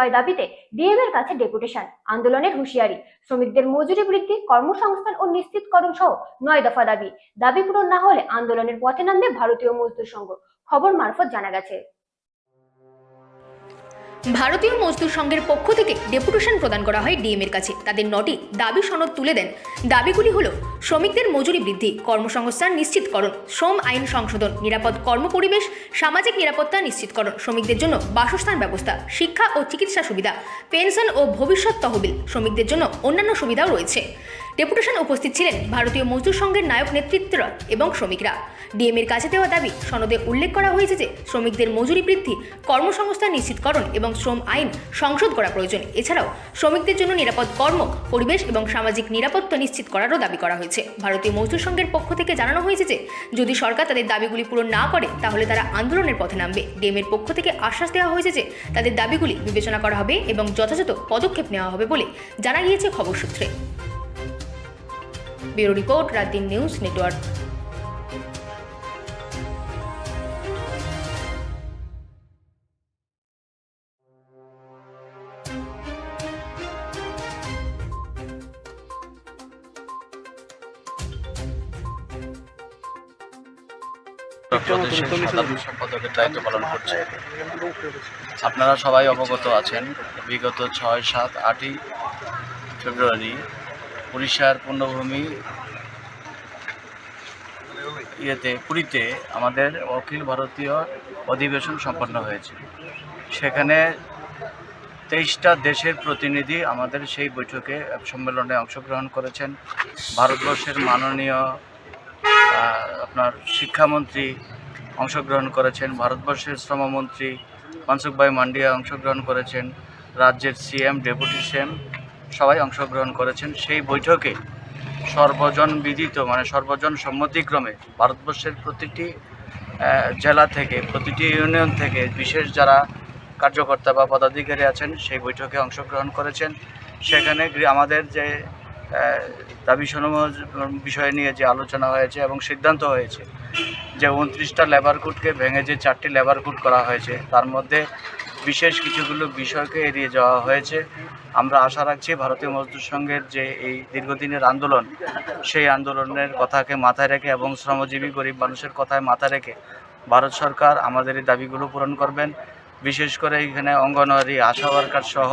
নয় দাবিতে ডিএম এর কাছে ডেপুটেশন, আন্দোলনের হুঁশিয়ারি। শ্রমিকদের মজুরি বৃদ্ধি, কর্মসংস্থান ও নিশ্চিতকরণ সহ 9 দফা দাবি পূরণ না হলে আন্দোলনের পথে নামবে ভারতীয় মজদুর সংঘ, খবর মারফত জানা গেছে। ভারতীয় মজদুর সংঘের পক্ষ থেকে ডেপুটেশন প্রদান করা হয় ডিএম এর কাছে। তাদের 9টি দাবি সনদ তুলে দেন। দাবিগুলি হল শ্রমিকদের মজুরি বৃদ্ধি, কর্মসংস্থান নিশ্চিতকরণ, শ্রম আইন সংশোধন, নিরাপদ কর্মপরিবেশ, সামাজিক নিরাপত্তা নিশ্চিতকরণ, শ্রমিকদের জন্য বাসস্থান ব্যবস্থা, শিক্ষা ও চিকিৎসা সুবিধা, পেনশন ও ভবিষ্যৎ তহবিল, শ্রমিকদের জন্য অন্যান্য সুবিধাও রয়েছে। ডেপুটেশন উপস্থিত ছিলেন ভারতীয় মজদুর সংঘের নায়ক নেতৃত্বরা এবং শ্রমিকরা। ডিএম এর কাছে দেওয়া দাবি সনদে উল্লেখ করা হয়েছে যে শ্রমিকদের মজুরি বৃদ্ধি, কর্মসংস্থান নিশ্চিতকরণ এবং শ্রম আইন সংশোধন করা প্রয়োজন। এছাড়াও শ্রমিকদের জন্য নিরাপদ কর্ম পরিবেশ এবং সামাজিক নিরাপত্তা নিশ্চিত করারও দাবি করা হয়েছে। ভারতীয় মজদুর সংঘের পক্ষ থেকে জানানো হয়েছে যে যদি সরকার তাদের দাবিগুলি পূরণ না করে তাহলে তারা আন্দোলনের পথে নামবে। ডিএম এর পক্ষ থেকে আশ্বাস দেওয়া হয়েছে যে তাদের দাবিগুলি বিবেচনা করা হবে এবং যথাযথ পদক্ষেপ নেওয়া হবে বলে জানা গিয়েছে খবর সূত্রে। Bureau report, Raat Din news network. সাধারণ সম্পাদকের দায়িত্ব পালন করছে। আপনারা সবাই অবগত আছেন, বিগত 6, 7, 8ই ফেব্রুয়ারি উড়িষ্যার পূর্ণভূমি পুরীতে আমাদের অখিল ভারতীয় অধিবেশন সম্পন্ন হয়েছে। সেখানে 23টা দেশের প্রতিনিধি আমাদের সেই বৈঠকে সম্মেলনে অংশগ্রহণ করেছেন। ভারতবর্ষের মাননীয় আপনার শিক্ষামন্ত্রী অংশগ্রহণ করেছেন, ভারতবর্ষের শ্রমমন্ত্রী মনসুখভাই মান্ডিয়া অংশগ্রহণ করেছেন, রাজ্যের সিএম, ডেপুটি সিএম সবাই অংশগ্রহণ করেছেন। সেই বৈঠকে সর্বজন বিদিত সর্বজন সম্মতিক্রমে ভারতবর্ষের প্রতিটি জেলা থেকে, প্রতিটি ইউনিয়ন থেকে বিশেষ যারা কার্যকর্তা বা পদাধিকারী আছেন সেই বৈঠকে অংশগ্রহণ করেছেন। সেখানে আমাদের যে দাবিসমূহ বিষয় নিয়ে যে আলোচনা হয়েছে এবং সিদ্ধান্ত হয়েছে যে 29টা লেবার কোডকে ভেঙে যে 4টি লেবার কোড করা হয়েছে তার মধ্যে বিশেষ কিছুগুলো বিষয়কে এড়িয়ে যাওয়া হয়েছে। আমরা আশা রাখছি ভারতীয় মজদুর সংঘের যে এই দীর্ঘদিনের আন্দোলন, সেই আন্দোলনের কথাকে মাথায় রেখে এবং শ্রমজীবী গরিব মানুষের কথায় মাথায় রেখে ভারত সরকার আমাদের এই দাবিগুলো পূরণ করবেন। বিশেষ করে এখানে অঙ্গনওয়াড়ি, আশা ওয়ার্কার সহ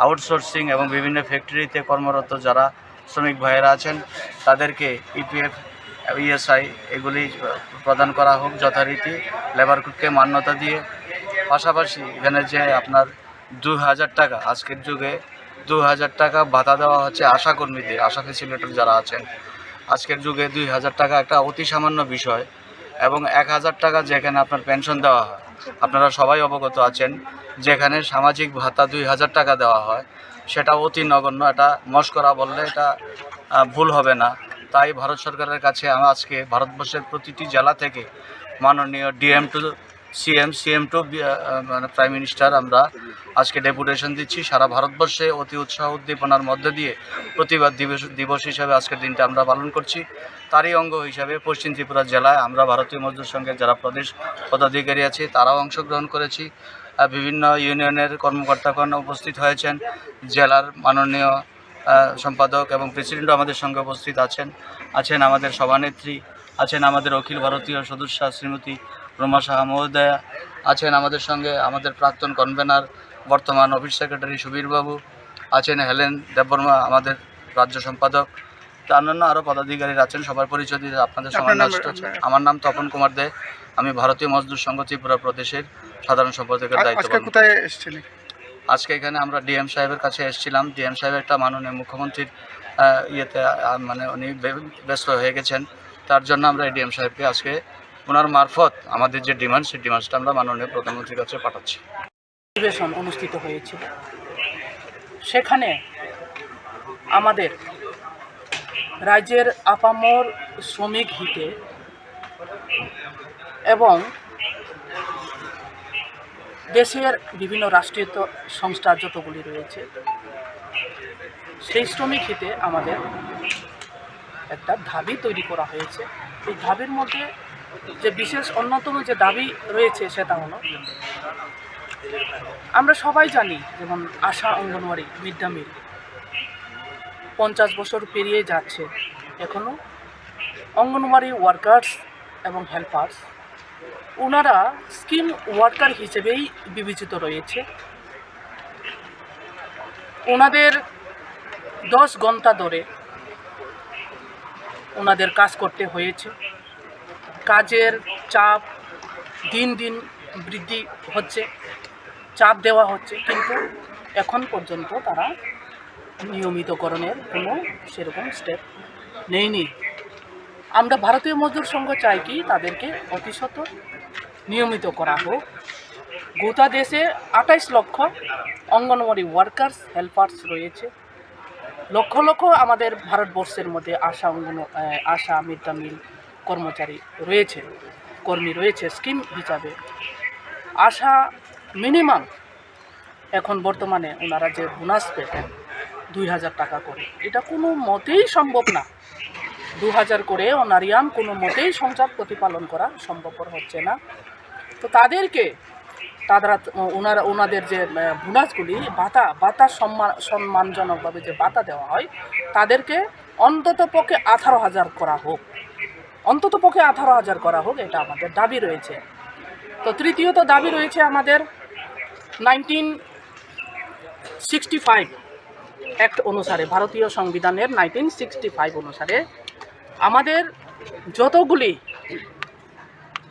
আউটসোর্সিং এবং বিভিন্ন ফ্যাক্টরিতে কর্মরত যারা শ্রমিক ভাইয়েরা আছেন তাদেরকে ইপিএফ, ইএসআই এগুলি প্রদান করা হোক যথারীতি, লেবার কোডকে মান্যতা দিয়ে। পাশাপাশি এখানে যে আপনার 2000 টাকা, আজকের যুগে 2000 টাকা ভাতা দেওয়া হচ্ছে আশা কর্মীদের, আশা ফেসিলিটেটর যারা আছেন। আজকের যুগে 2000 টাকা একটা অতি সামান্য বিষয় এবং 1000 টাকা যেখানে আপনার পেনশন দেওয়া হয়। আপনারা সবাই অবগত আছেন যেখানে সামাজিক ভাতা 2000 টাকা দেওয়া হয়, সেটা অতি নগণ্য, এটা মস্করা বললে এটা ভুল হবে না। তাই ভারত সরকারের কাছে আমরা আজকে ভারতবর্ষের প্রতিটি জেলা থেকে মাননীয় DM to CM, CM to prime minister আমরা আজকে ডেপুটেশন দিচ্ছি। সারা ভারতবর্ষে অতি উৎসাহ উদ্দীপনার মধ্যে দিয়ে প্রতিবাদ দিবস হিসাবে আজকের দিনটা আমরা পালন করছি। তারই অঙ্গ হিসাবে পশ্চিম ত্রিপুরা জেলায় আমরা ভারতীয় মজদুর সংঘের যারা প্রদেশ পদাধিকারী আছে তারাও অংশগ্রহণ করেছি। বিভিন্ন ইউনিয়নের কর্মকর্তাগণ উপস্থিত হয়েছেন, জেলার মাননীয় সম্পাদক এবং প্রেসিডেন্টও আমাদের সঙ্গে উপস্থিত আছেন আমাদের সভানেত্রী, আছেন আমাদের অখিল ভারতীয় সদস্যা শ্রীমতী রোমা সাহা মহোদয়া, আছেন আমাদের সঙ্গে আমাদের প্রাক্তন কনভেনার বর্তমান অফিস সেক্রেটারি সুবীরবাবু, আছেন হেলেন দেববর্মা আমাদের রাজ্য সম্পাদক, অন্যান্য আরও পদাধিকারীরা আছেন। সবার পরিচয় দিতে আপনাদের সামনে আসতে হচ্ছে। আমার নাম তপন কুমার দে, আমি ভারতীয় মজদুর সংঘ ত্রিপুরা প্রদেশের সাধারণ সম্পাদকের দায়িত্ব পালন করছি। আজকে এখানে আমরা ডিএম সাহেবের কাছে এসেছিলাম। ডিএম সাহেব একটা মাননীয় মুখ্যমন্ত্রীর উনি ব্যস্ত হয়ে গেছেন, তার জন্য আমরা ডিএম সাহেবকে আজকে ওনার মারফত আমাদের যে ডিমান্ড, সেই ডিমান্ডটা আমরা মাননীয় প্রধানমন্ত্রীর কাছে পাঠাচ্ছি। অধিবেশন অনুষ্ঠিত হয়েছিল, সেখানে আমাদের রাজ্যের আপামর শ্রমিক হিতে এবং দেশের বিভিন্ন রাষ্ট্রীয় সংস্থা যতগুলি রয়েছে সেই শ্রমিক হিতে আমাদের একটা দাবি তৈরি করা হয়েছে। এই দাবির মধ্যে যে বিশেষ অন্যতম যে দাবি রয়েছে সেটা হলো আমরা সবাই জানি, যেমন আশা অঙ্গনওয়াড়ি মিড ডে মিল 50 বছর পেরিয়ে যাচ্ছে, এখনও অঙ্গনওয়াড়ি ওয়ার্কার্স এবং হেল্পার্স ওনারা স্কিম ওয়ার্কার হিসেবেই বিবেচিত রয়েছে। ওনাদের 10 ঘন্টা ধরে ওনাদের কাজ করতে হয়েছে। কাজের চাপ দিন দিন বৃদ্ধি হচ্ছে, চাপ দেওয়া হচ্ছে, কিন্তু এখন পর্যন্ত তারা নিয়মিতকরণের কোনো সেরকম স্টেপ নেয়নি। আমরা ভারতীয় মজদুর সংঘ চাই কি তাদেরকে অতিশত নিয়মিত করা হোক। গোটা দেশে 28 লক্ষ অঙ্গনওয়াড়ি ওয়ার্কার্স হেল্পার্স রয়েছে। লক্ষ লক্ষ আমাদের ভারতবর্ষের মধ্যে আশা মিড ডে মিল কর্মচারী রয়েছে, কর্মী রয়েছে স্কিম হিসাবে। আশা মিনিমাম এখন বর্তমানে ওনারা যে বোনাস পেতেন 2000 টাকা করে, এটা কোনো মতেই সম্ভব না। 2000 করে অনারিয়াম কোনো মতেই সংসার প্রতিপালন করা সম্ভবপর হচ্ছে না। তো তাদেরকে ওনাদের যে বোনাসগুলি ভাতা সম্মানজনকভাবে যে ভাতা দেওয়া হয়, তাদেরকে অন্তত পক্ষে 18,000 করা হোক, অন্তত পক্ষে 18,000 করা হোক, এটা আমাদের দাবি রয়েছে। তো তৃতীয়ত দাবি রয়েছে আমাদের 1965 অ্যাক্ট অনুসারে, ভারতীয় সংবিধানের 1965 অনুসারে আমাদের যতগুলি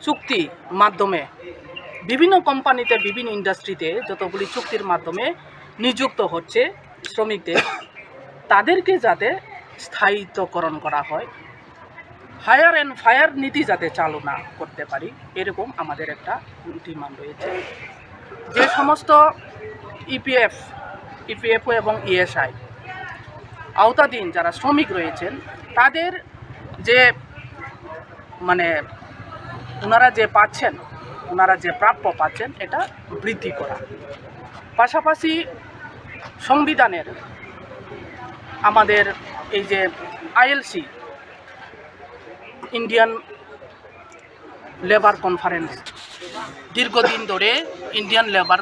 চুক্তি মাধ্যমে বিভিন্ন কোম্পানিতে বিভিন্ন ইন্ডাস্ট্রিতে যতগুলি চুক্তির মাধ্যমে নিযুক্ত হচ্ছে শ্রমিকদের, তাদেরকে যাতে স্থায়িত্বকরণ করা হয়, হায়ার অ্যান্ড ফায়ার নীতি যাতে চালু না করতে পারি, এরকম আমাদের একটা ডিমান্ড রয়েছে। যে সমস্ত ইপিএফও এবং ইএসআই আওতাধীন যারা শ্রমিক রয়েছেন, তাদের যে ওনারা যে পাচ্ছেন, ওনারা যে প্রাপ্য পাচ্ছেন, এটা বৃদ্ধি করা। পাশাপাশি সংবিধানের আমাদের এই যে আইএলসি ইন্ডিয়ান লেবার কনফারেন্স, দীর্ঘদিন ধরে ইন্ডিয়ান লেবার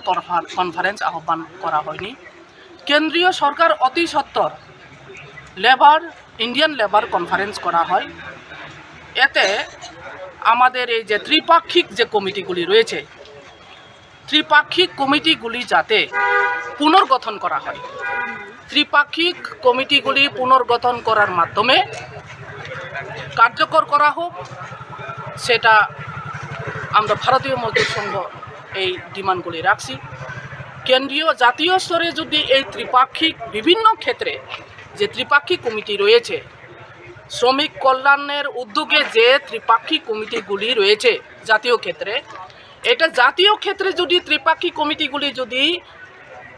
কনফারেন্স আহ্বান করা হয়নি। কেন্দ্রীয় সরকার অতি সত্বর ইন্ডিয়ান লেবার কনফারেন্স করা হয়। এতে আমাদের এই যে ত্রিপাক্ষিক যে কমিটিগুলি রয়েছে, ত্রিপাক্ষিক কমিটিগুলি যাতে পুনর্গঠন করা হয়। ত্রিপাক্ষিক কমিটিগুলি পুনর্গঠন করার মাধ্যমে কার্যকর করা হোক, সেটা আমরা ভারতীয় মজদুর সংঘ এই ডিমান্ডগুলি রাখছি। কেন্দ্রীয় জাতীয় স্তরে যদি এই ত্রিপাক্ষিক বিভিন্ন ক্ষেত্রে যে ত্রিপাক্ষিক কমিটি রয়েছে, শ্রমিক কল্যাণের উদ্যোগে যে ত্রিপাক্ষিক কমিটিগুলি রয়েছে জাতীয় ক্ষেত্রে, এটা জাতীয় ক্ষেত্রে যদি ত্রিপাক্ষিক কমিটিগুলি যদি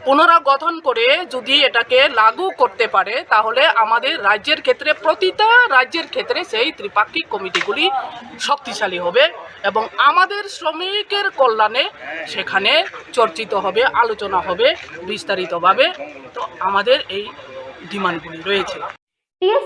পুনরাগঠন করে যদি এটাকে লাগু করতে পারে, তাহলে আমাদের রাজ্যের ক্ষেত্রে, প্রতিটা রাজ্যের ক্ষেত্রে সেই ত্রিপাক্ষিক কমিটিগুলি শক্তিশালী হবে এবং আমাদের শ্রমিকের কল্যাণে সেখানে চর্চিত হবে, আলোচনা হবে বিস্তারিতভাবে। তো আমাদের এই ডিমান্ডগুলি রয়েছে।